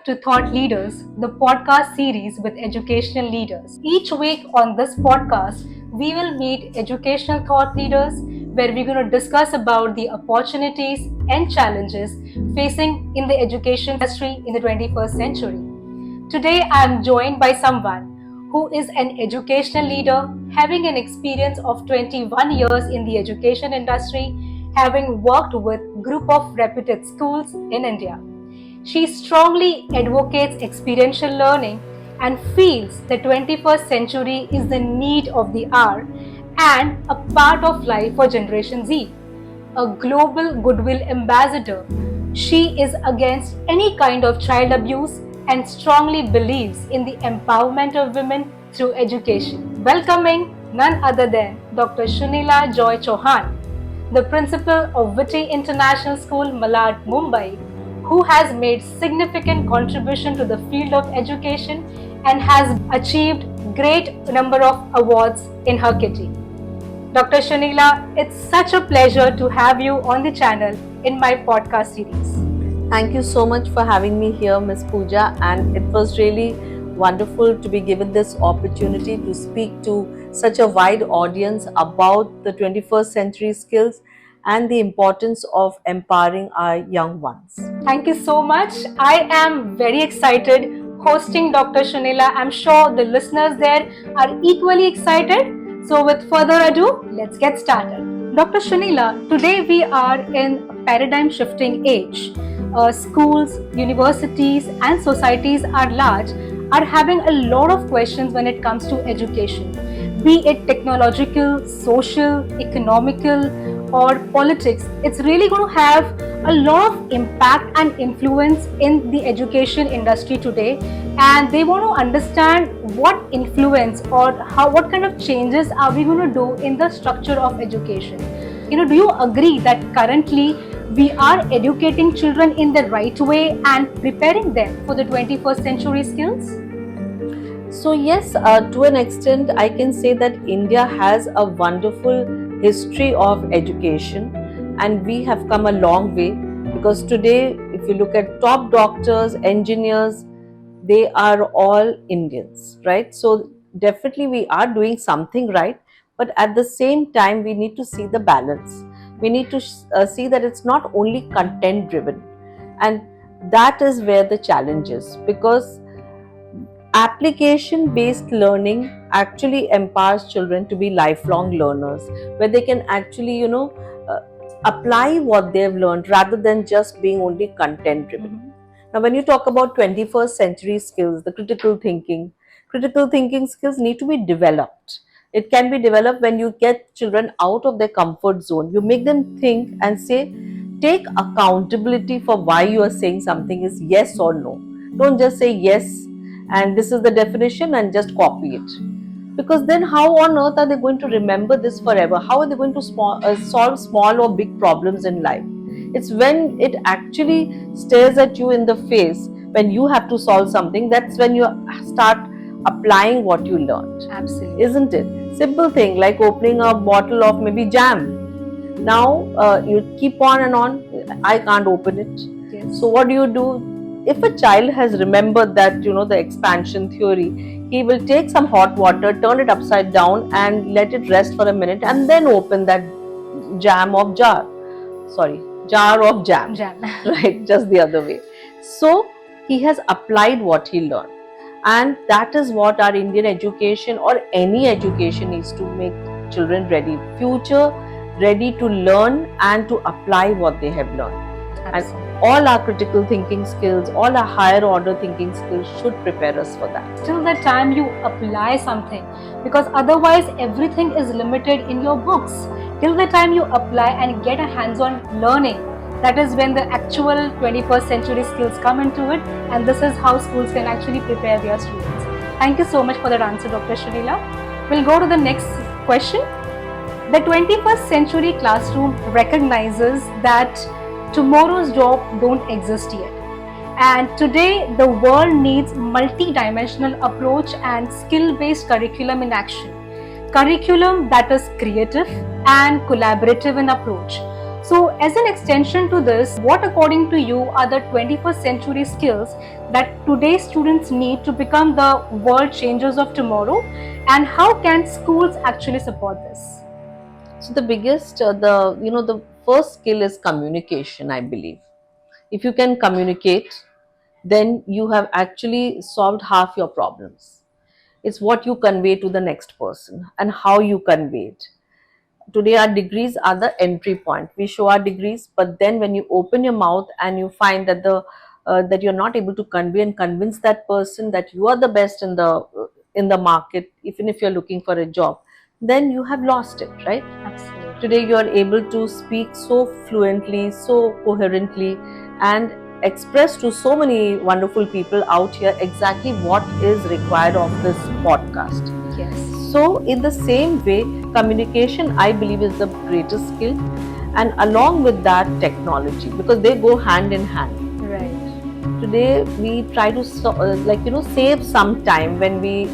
to Thought Leaders, the podcast series with educational leaders. Each week on this podcast, we will meet educational thought leaders where we're going to discuss about the opportunities and challenges facing in the education industry in the 21st century. Today, I am joined by someone who is an educational leader having an experience of 21 years in the education industry, having worked with group of reputed schools in India. She strongly advocates experiential learning and feels the 21st century is the need of the hour and a part of life for Generation Z. A global goodwill ambassador, she is against any kind of child abuse and strongly believes in the empowerment of women through education. Welcoming none other than Dr. Shunila Joy Chauhan, the principal of Witty International School, Malad, Mumbai, who has made significant contribution to the field of education and has achieved great number of awards in her kitty. Dr. Shunila, it's such a pleasure to have you on the channel in my podcast series. Thank you so much for having me here, Ms. Pooja, and it was really wonderful to be given this opportunity to speak to such a wide audience about the 21st century skills and the importance of empowering our young ones. Thank you so much. I am very excited hosting Dr. Shunila. I'm sure the listeners there are equally excited. So with further ado, let's get started. Dr. Shunila, today we are in a paradigm shifting age. Schools, universities and societies at large are having a lot of questions when it comes to education, be it technological, social, economical or politics. It's really going to have a lot of impact and influence in the education industry today, and they want to understand what influence or what kind of changes are we going to do in the structure of education. Do you agree that currently we are educating children in the right way and preparing them for the 21st century skills? So yes, to an extent, I can say that India has a wonderful history of education and we have come a long way, because today, if you look at top doctors, engineers, they are all Indians, right? So definitely we are doing something right, but at the same time, we need to see the balance. We need to see that it's not only content driven, and that is where the challenge is, because application based learning actually empowers children to be lifelong learners, where they can actually apply what they've learned rather than just being only content driven. Now when you talk about 21st century skills, the critical thinking skills need to be developed. It can be developed when you get children out of their comfort zone. You make them think and say, take accountability for why you are saying something is yes or no. Don't just say yes and this is the definition and just copy it, because then how on earth are they going to remember this forever? How are they going to solve small or big problems in life? It's when it actually stares at you in the face, when you have to solve something, that's when you start applying what you learned. Absolutely. Isn't it? Simple thing like opening a bottle of maybe jam. Now you keep on and on, I can't open it. Yes. So what do? If a child has remembered that, the expansion theory, he will take some hot water, turn it upside down and let it rest for a minute and then open that jar of jam. Right, just the other way. So he has applied what he learned, and that is what our Indian education or any education needs to make children ready, future ready to learn and to apply what they have learned. Absolutely. And all our critical thinking skills, all our higher order thinking skills should prepare us for that. Till the time you apply something, because otherwise everything is limited in your books. Till the time you apply and get a hands-on learning, that is when the actual 21st century skills come into it, and this is how schools can actually prepare their students. Thank you so much for that answer, Dr. Shunila. We'll go to the next question. The 21st century classroom recognizes that tomorrow's job don't exist yet. And today the world needs multi-dimensional approach and skill-based curriculum in action. Curriculum that is creative and collaborative in approach. So, as an extension to this, what according to you are the 21st century skills that today's students need to become the world changers of tomorrow, and how can schools actually support this? So the biggest, the first skill is communication, I believe. If you can communicate, then you have actually solved half your problems. It's what you convey to the next person and how you convey it. Today our degrees are the entry point. We show our degrees, but then when you open your mouth and you find that that you're not able to convey and convince that person that you are the best in the market, even if you're looking for a job, then you have lost it, right? Absolutely. Today you are able to speak so fluently, so coherently, and express to so many wonderful people out here exactly what is required of this podcast. Yes. So, in the same way, communication, I believe, is the greatest skill, and along with that, technology, because they go hand in hand. Right. Today, we try to save some time when we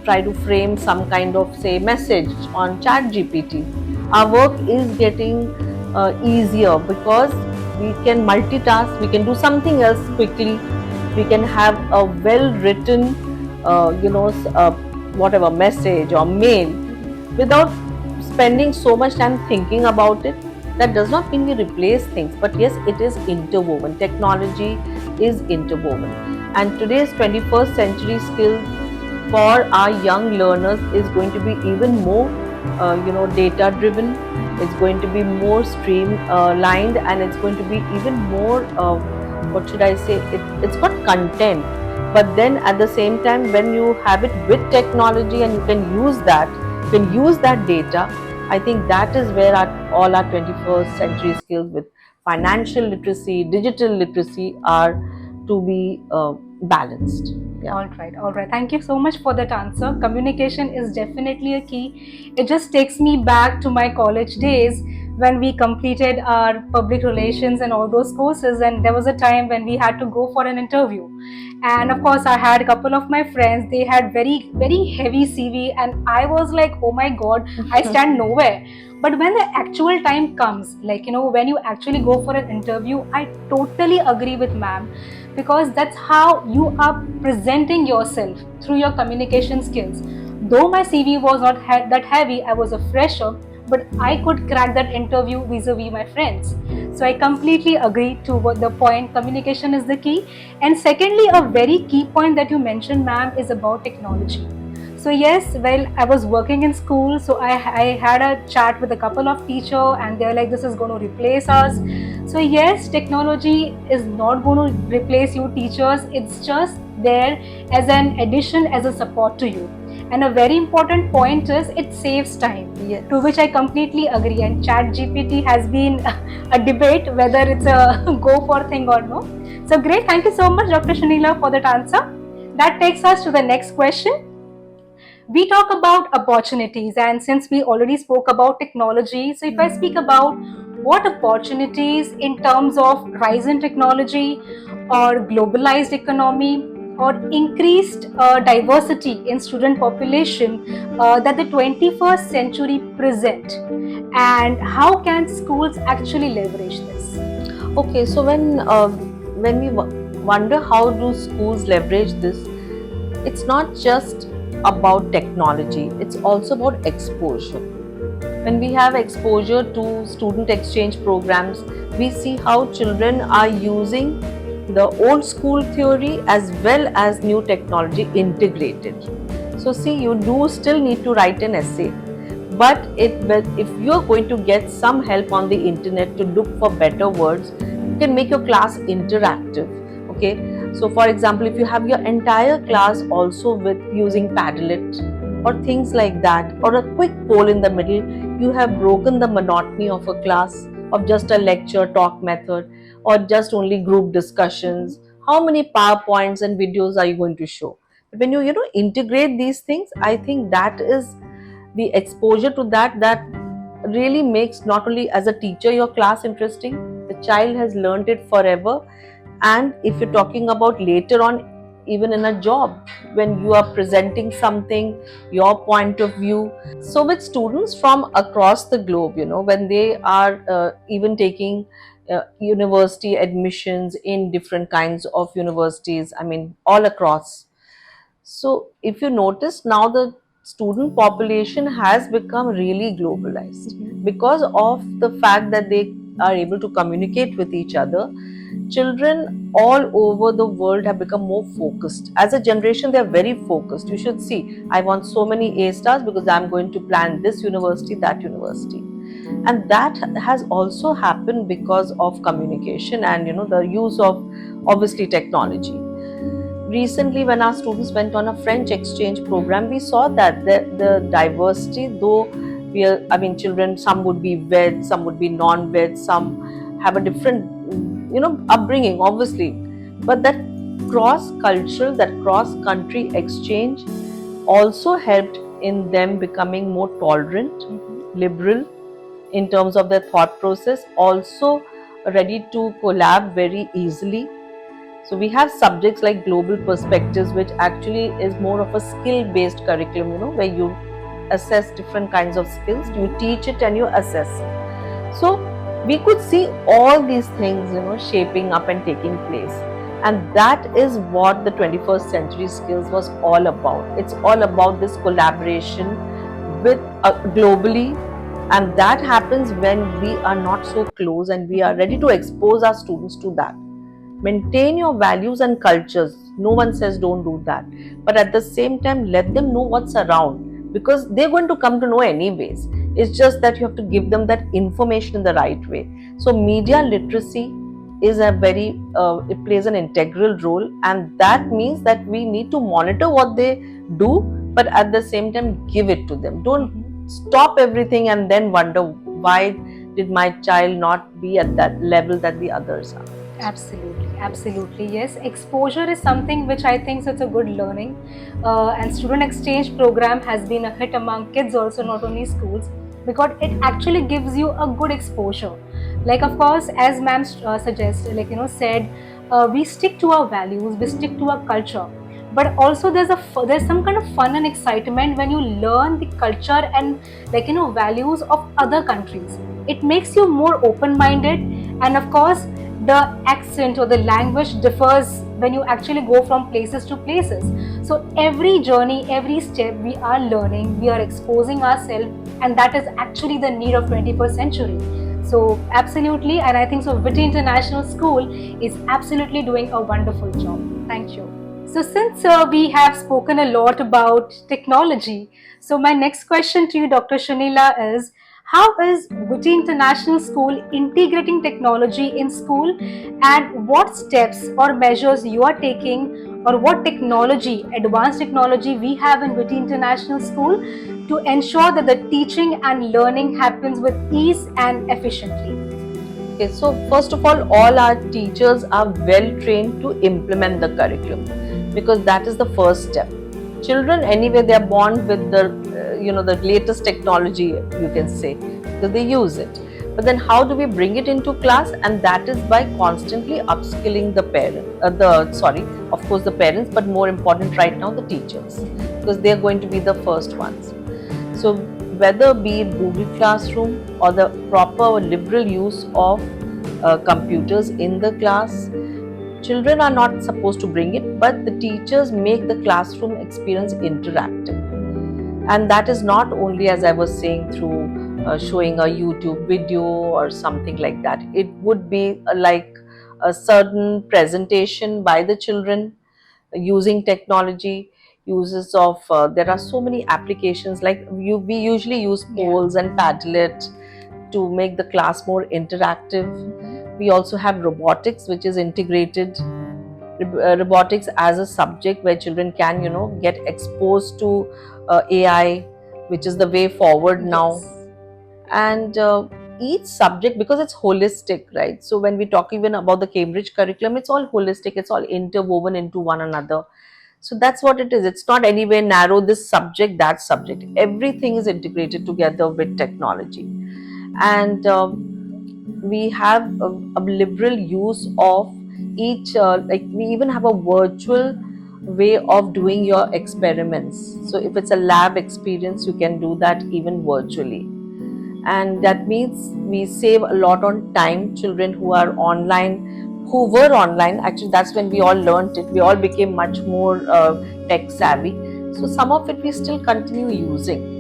try to frame some kind of say message on Chat GPT. Our work is getting easier because we can multitask, we can do something else quickly, we can have a well written, whatever message or mail without spending so much time thinking about it. That does not mean we replace things, but yes, it is interwoven. Technology is interwoven, and today's 21st century skills for our young learners is going to be even more data driven. It's going to be more streamlined, and it's going to be even more what should I say, it's got content, but then at the same time when you have it with technology and you can use that data, I think that is where all our 21st century skills with financial literacy, digital literacy are to be balanced. Yeah. All right. Thank you so much for that answer. Communication is definitely a key. It just takes me back to my college days when we completed our public relations and all those courses, and there was a time when we had to go for an interview. And of course, I had a couple of my friends, they had very, very heavy CV, and I was like, oh my god, I stand nowhere. But when the actual time comes, like, when you actually go for an interview, I totally agree with ma'am, because that's how you are presenting yourself through your communication skills. Though my CV was not that heavy, I was a fresher, but I could crack that interview vis-a-vis my friends. So I completely agree to what the point. Communication is the key. And secondly, a very key point that you mentioned, ma'am, is about technology. So yes, well, I was working in school, so I had a chat with a couple of teachers, and they're like, this is going to replace us. So yes, technology is not going to replace you teachers. It's just there as an addition, as a support to you. And a very important point is it saves time. Yes. To which I completely agree. And Chat GPT has been a debate whether it's a go for thing or no. So great. Thank you so much, Dr. Shunila, for that answer. That takes us to the next question. We talk about opportunities, and since we already spoke about technology, so if I speak about what opportunities in terms of rise in technology or globalized economy or increased diversity in student population that the 21st century present, and how can schools actually leverage this? Okay, so when we wonder how do schools leverage this, it's not just about technology, it's also about exposure. When we have exposure to student exchange programs, we see how children are using the old school theory as well as new technology integrated. So see, you do still need to write an essay, but if you're going to get some help on the internet to look for better words, you can make your class interactive. Okay, so for example, if you have your entire class also with using Padlet or things like that, or a quick poll in the middle, you have broken the monotony of a class of just a lecture talk method or just only group discussions. How many PowerPoints and videos are you going to show? But when you integrate these things, I think that is the exposure to that really makes not only as a teacher your class interesting, the child has learned it forever. And if you're talking about later on even in a job, when you are presenting something, your point of view. So with students from across the globe, when they are even taking university admissions in different kinds of universities, I mean all across. So if you notice, now the student population has become really globalized because of the fact that they are able to communicate with each other. Children all over the world have become more focused. As a generation, they are very focused. You should see, I want so many A stars because I'm going to plan this university, that university. And that has also happened because of communication and the use of obviously technology. Recently, when our students went on a French exchange program, we saw that the diversity, though I mean, children, some would be veg, some would be non-veg, some have a different, upbringing, obviously. But that cross-cultural, that cross-country exchange also helped in them becoming more tolerant, liberal in terms of their thought process, also ready to collab very easily. So we have subjects like global perspectives, which actually is more of a skill-based curriculum, where you assess different kinds of skills, you teach it and you assess it. So we could see all these things, shaping up and taking place. And that is what the 21st century skills was all about. It's all about this collaboration with globally, and that happens when we are not so close and we are ready to expose our students to that. Maintain your values and cultures. No one says don't do that. But at the same time, let them know what's around, because they're going to come to know anyways. It's just that you have to give them that information in the right way. So media literacy is it plays an integral role, and that means that we need to monitor what they do, but at the same time give it to them. Don't stop everything and then wonder why did my child not be at that level that the others are. Absolutely, absolutely. Yes, exposure is something which I think it's a good learning. And student exchange program has been a hit among kids also, not only schools, because it actually gives you a good exposure. Like, of course, as ma'am suggests, said, we stick to our values, we stick to our culture. But also there's some kind of fun and excitement when you learn the culture and values of other countries. It makes you more open-minded, and of course the accent or the language differs when you actually go from places to places. So every journey, every step, we are learning, we are exposing ourselves, and that is actually the need of 21st century. So absolutely, and I think so Witty International School is absolutely doing a wonderful job. Thank you. So since we have spoken a lot about technology, so my next question to you, Dr. Shunila, is how is Witty International School integrating technology in school, and what steps or measures you are taking, or what technology, advanced technology we have in Witty International School to ensure that the teaching and learning happens with ease and efficiently? Okay, so first of all our teachers are well trained to implement the curriculum, because that is the first step. Children, anyway, they are born with the latest technology, you can say, because they use it. But then, how do we bring it into class? And that is by constantly upskilling the of course, the parents, but more important right now, the teachers, because they are going to be the first ones. So whether be it Google Classroom or the proper liberal use of computers in the class, children are not supposed to bring it, but the teachers make the classroom experience interactive. And that is not only, as I was saying, through showing a YouTube video or something like that. It would be like a certain presentation by the children using technology, uses of there are so many applications, like we usually use polls and Padlet to make the class more interactive. We also have robotics, which is integrated, robotics as a subject where children can get exposed to AI, which is the way forward now. And each subject, because it's holistic, right? So when we talk even about the Cambridge curriculum, it's all holistic, it's all interwoven into one another. So that's what it is. It's not anywhere narrow, this subject, that subject. Everything is integrated together with technology. And we have a liberal use of each, like we even have a virtual way of doing your experiments. So if it's a lab experience, you can do that even virtually. And that means we save a lot on time. Children who are online, who were online, actually that's when we all learned it. We all became much more tech savvy. So some of it we still continue using.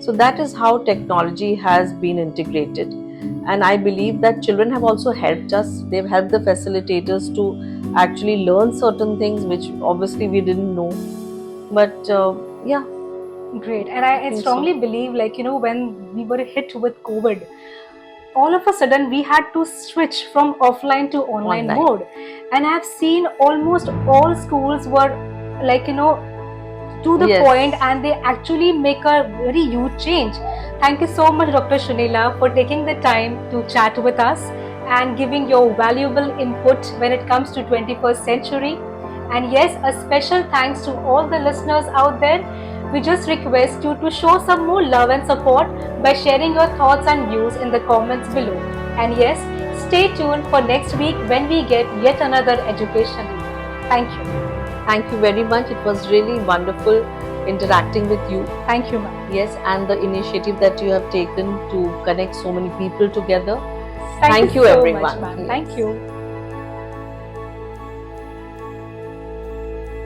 So that is how technology has been integrated. And I believe that children have also helped us. They've helped the facilitators to actually learn certain things which obviously we didn't know. But yeah. Great. And I think strongly so. believe, like, when we were hit with COVID, all of a sudden we had to switch from offline to online mode. And I've seen almost all schools were, like, to the Yes. point, and they actually make a very huge change. Thank you so much, Dr. Shunila, for taking the time to chat with us and giving your valuable input when it comes to 21st century. And yes, a special thanks to all the listeners out there. We just request you to show some more love and support by sharing your thoughts and views in the comments below. And yes, stay tuned for next week when we get yet another education lead. Thank you. Thank you very much. It was really wonderful interacting with you. Thank you, ma'am. Yes, and the initiative that you have taken to connect so many people together. Thank you so everyone. much, ma'am. Thank you.